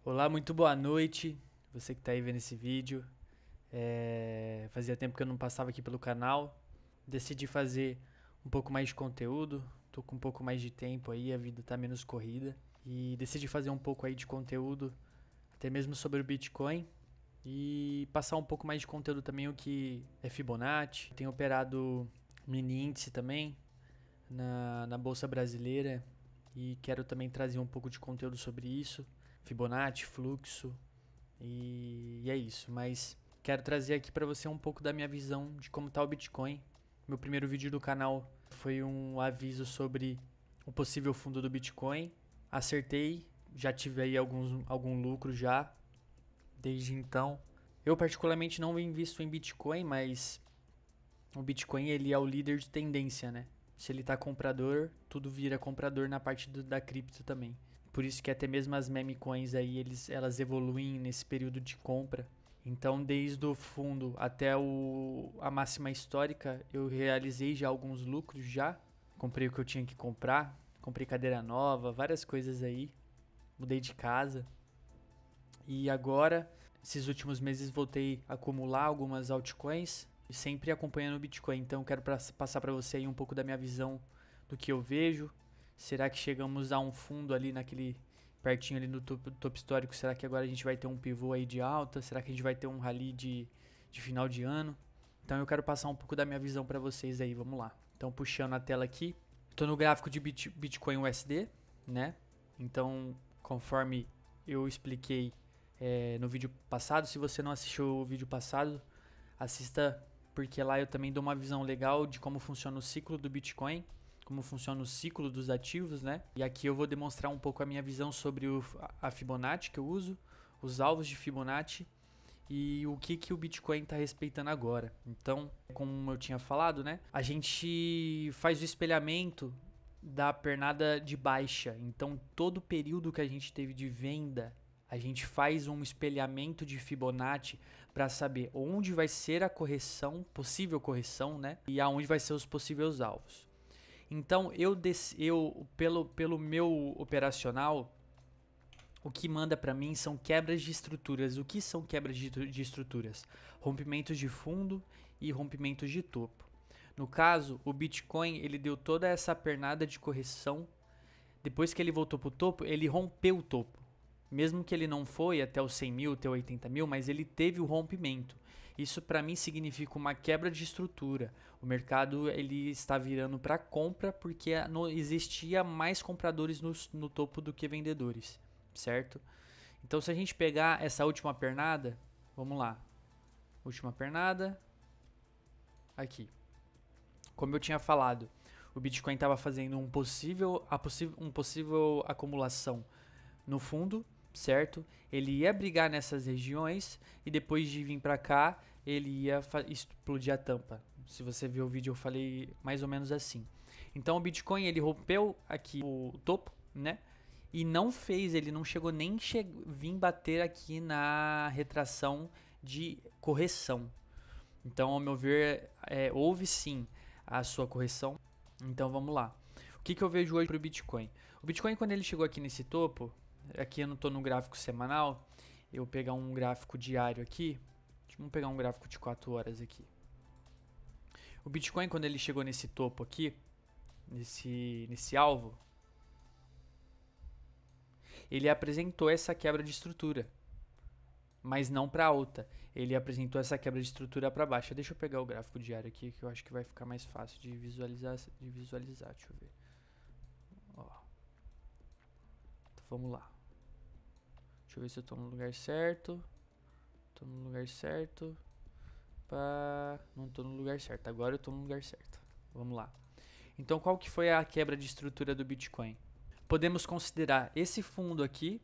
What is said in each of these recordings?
Olá, muito boa noite. Você que está aí vendo esse vídeo. Fazia tempo que eu não passava aqui pelo canal. Decidi fazer um pouco mais de conteúdo. Tô com um pouco mais de tempo aí, a vida tá menos corrida. E decidi fazer um pouco aí de conteúdo, até mesmo sobre o Bitcoin. E passar um pouco mais de conteúdo também o que é Fibonacci. Tenho operado mini índice também na Bolsa Brasileira. E quero também trazer um pouco de conteúdo sobre isso. Fibonacci, fluxo, e é isso. Mas quero trazer aqui para você um pouco da minha visão de como está o Bitcoin. Meu primeiro vídeo do canal foi um aviso sobre o possível fundo do Bitcoin. Acertei, já tive aí algum lucro já desde então. Eu particularmente não invisto em Bitcoin, mas o Bitcoin ele é o líder de tendência, né? Se ele tá comprador, tudo vira comprador na parte da cripto também. Por isso que até mesmo as meme coins aí, elas evoluem nesse período de compra. Então, desde o fundo até a máxima histórica, eu realizei já alguns lucros já. Comprei o que eu tinha que comprar, comprei cadeira nova, várias coisas aí. Mudei de casa. E agora, esses últimos meses, voltei a acumular algumas altcoins, sempre acompanhando o Bitcoin. Então, quero passar para você aí um pouco da minha visão do que eu vejo. Será que chegamos a um fundo ali naquele pertinho ali no topo histórico? Será que agora a gente vai ter um pivô aí de alta? Será que a gente vai ter um rally de final de ano? Então eu quero passar um pouco da minha visão para vocês aí, vamos lá. Então puxando a tela aqui, estou no gráfico de Bitcoin USD, né? Então conforme eu expliquei no vídeo passado, se você não assistiu o vídeo passado, assista, porque lá eu também dou uma visão legal de como funciona o ciclo do Bitcoin, como funciona o ciclo dos ativos, né? E aqui eu vou demonstrar um pouco a minha visão sobre a Fibonacci que eu uso, os alvos de Fibonacci e o que o Bitcoin está respeitando agora. Então, como eu tinha falado, né? A gente faz o espelhamento da pernada de baixa. Então, todo o período que a gente teve de venda, a gente faz um espelhamento de Fibonacci para saber onde vai ser a correção, possível correção, né? E aonde vai ser os possíveis alvos. Então, pelo meu operacional, o que manda para mim são quebras de estruturas. O que são quebras de estruturas? Rompimentos de fundo e rompimentos de topo. No caso, o Bitcoin ele deu toda essa pernada de correção. Depois que ele voltou para o topo, ele rompeu o topo. Mesmo que ele não foi até os 100 mil, até 80 mil, mas ele teve o rompimento. Isso para mim significa uma quebra de estrutura. O mercado ele está virando para compra porque não existia mais compradores no topo do que vendedores, certo? Então se a gente pegar essa última pernada, vamos lá. Última pernada, aqui. Como eu tinha falado, o Bitcoin estava fazendo uma possível acumulação no fundo, certo? Ele ia brigar nessas regiões e depois de vir para cá, ele ia explodir a tampa. Se você viu o vídeo, eu falei mais ou menos assim. Então o Bitcoin ele rompeu aqui o topo, né? E não fez, ele não chegou nem vir bater aqui na retração de correção. Então, ao meu ver, houve sim a sua correção. Então vamos lá. O que eu vejo hoje para o Bitcoin? O Bitcoin, quando ele chegou aqui nesse topo, aqui eu não estou no gráfico semanal, eu vou pegar um gráfico diário aqui. Vamos pegar um gráfico de 4 horas aqui. O Bitcoin, quando ele chegou nesse topo aqui, nesse alvo, ele apresentou essa quebra de estrutura, mas não para alta. Ele apresentou essa quebra de estrutura para baixa. Deixa eu pegar o gráfico diário aqui, que eu acho que vai ficar mais fácil de visualizar. Deixa eu ver. Ó. Então, vamos lá. Deixa eu ver se eu estou no lugar certo. Estou no lugar certo. Não estou no lugar certo. Agora eu estou no lugar certo. Vamos lá. Então, qual que foi a quebra de estrutura do Bitcoin? Podemos considerar esse fundo aqui,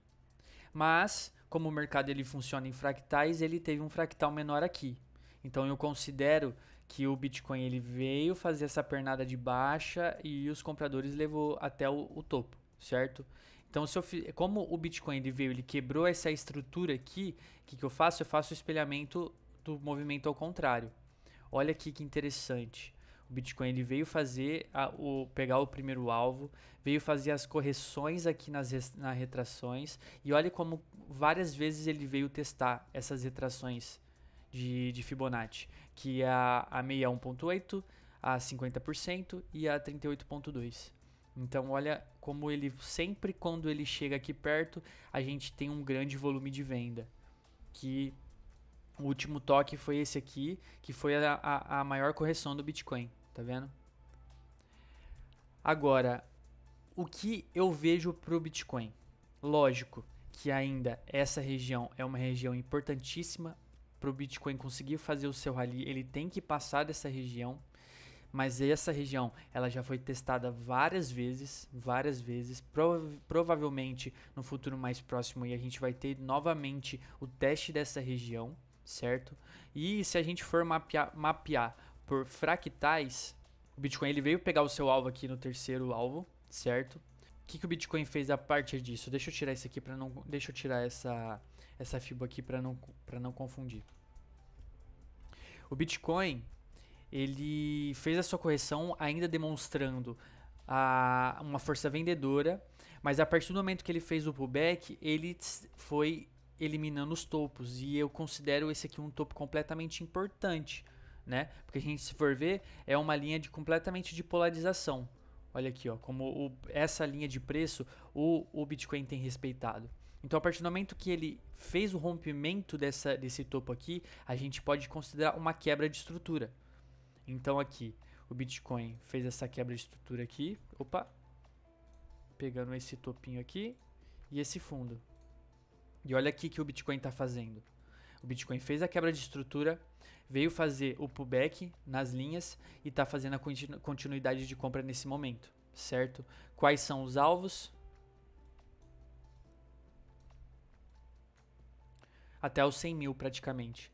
mas como o mercado ele funciona em fractais, ele teve um fractal menor aqui. Então eu considero que o Bitcoin ele veio fazer essa pernada de baixa e os compradores levou até o topo, certo? Então como o Bitcoin ele veio, ele quebrou essa estrutura aqui, o que eu faço? Eu faço o espelhamento do movimento ao contrário. Olha aqui que interessante. O Bitcoin ele veio fazer pegar o primeiro alvo, veio fazer as correções aqui nas retrações, e olha como várias vezes ele veio testar essas retrações de Fibonacci, que é a 61.8, a 50% e a 38.2. Então olha como ele sempre, quando ele chega aqui perto, a gente tem um grande volume de venda, que o último toque foi esse aqui, que foi a maior correção do Bitcoin, tá vendo? Agora, o que eu vejo pro Bitcoin? Lógico que ainda essa região é uma região importantíssima para o Bitcoin conseguir fazer o seu rally, ele tem que passar dessa região, mas essa região ela já foi testada várias vezes, provavelmente no futuro mais próximo e a gente vai ter novamente o teste dessa região, certo? E se a gente for mapear por fractais, o Bitcoin ele veio pegar o seu alvo aqui no terceiro alvo, certo? O que o Bitcoin fez a partir disso? Deixa eu tirar isso aqui para não, deixa eu tirar essa FIBO aqui para não confundir. O Bitcoin ele fez a sua correção ainda demonstrando uma força vendedora, mas a partir do momento que ele fez o pullback, ele foi eliminando os topos, e eu considero esse aqui um topo completamente importante, né? Porque a gente, se for ver, é uma linha completamente de polarização. Olha aqui, ó, como essa linha de preço o Bitcoin tem respeitado. Então, a partir do momento que ele fez o rompimento desse topo aqui, a gente pode considerar uma quebra de estrutura. Então, aqui, o Bitcoin fez essa quebra de estrutura aqui. Opa! Pegando esse topinho aqui e esse fundo. E olha aqui que o Bitcoin está fazendo. O Bitcoin fez a quebra de estrutura, veio fazer o pullback nas linhas e está fazendo a continuidade de compra nesse momento, certo? Quais são os alvos? Até os 100 mil praticamente,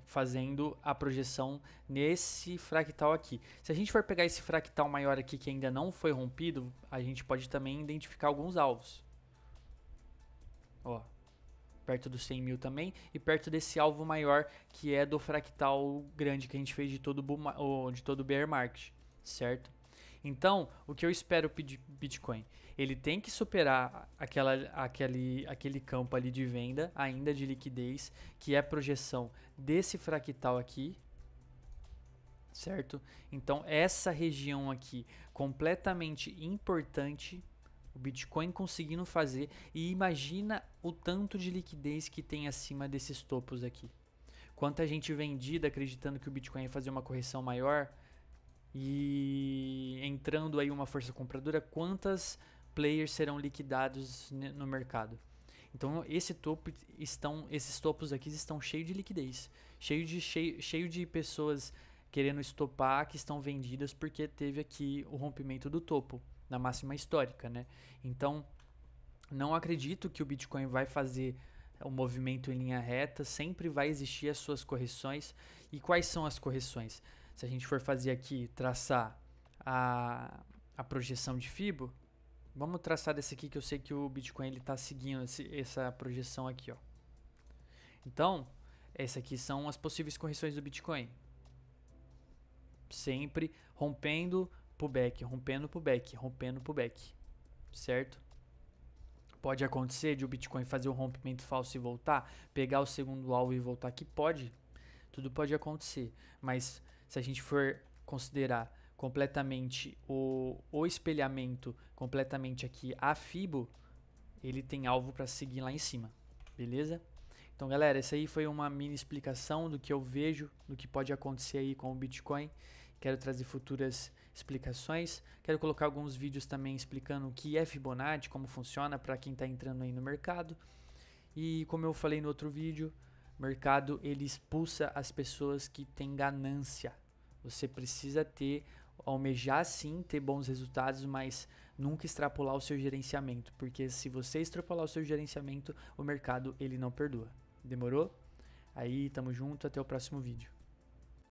fazendo a projeção nesse fractal aqui. Se a gente for pegar esse fractal maior aqui que ainda não foi rompido, a gente pode também identificar alguns alvos. Ó, perto dos 100 mil também, e perto desse alvo maior que é do fractal grande que a gente fez de todo o bear market, certo? Então, o que eu espero de Bitcoin? Ele tem que superar aquele campo ali de venda, ainda de liquidez, que é a projeção desse fractal aqui, certo? Então, essa região aqui, completamente importante, o Bitcoin conseguindo fazer, e imagina o tanto de liquidez que tem acima desses topos aqui. Quanta gente vendida acreditando que o Bitcoin ia fazer uma correção maior, e entrando aí uma força compradora, quantas players serão liquidados no mercado? Então esses topos aqui estão cheios de liquidez, cheio de pessoas querendo estopar, que estão vendidas porque teve aqui o rompimento do topo na máxima histórica, né? Então não acredito que o Bitcoin vai fazer o movimento em linha reta, sempre vai existir as suas correções. E quais são as correções? Se a gente for fazer aqui, traçar a projeção de Fibo, vamos traçar desse aqui que eu sei que o Bitcoin está seguindo essa projeção aqui, ó. Então, essas aqui são as possíveis correções do Bitcoin. Sempre rompendo pullback, rompendo pullback, rompendo pullback, certo? Pode acontecer de o Bitcoin fazer um rompimento falso e voltar, pegar o segundo alvo e voltar aqui? Pode, tudo pode acontecer, mas se a gente for considerar completamente o espelhamento, completamente aqui a Fibo, ele tem alvo para seguir lá em cima, beleza? Então galera, essa aí foi uma mini explicação do que eu vejo, do que pode acontecer aí com o Bitcoin. Quero trazer futuras explicações, quero colocar alguns vídeos também explicando o que é Fibonacci, como funciona para quem está entrando aí no mercado. E como eu falei no outro vídeo, o mercado ele expulsa as pessoas que têm ganância. Você precisa almejar sim, ter bons resultados, mas nunca extrapolar o seu gerenciamento, porque se você extrapolar o seu gerenciamento, o mercado ele não perdoa. Demorou? Aí, tamo junto, até o próximo vídeo.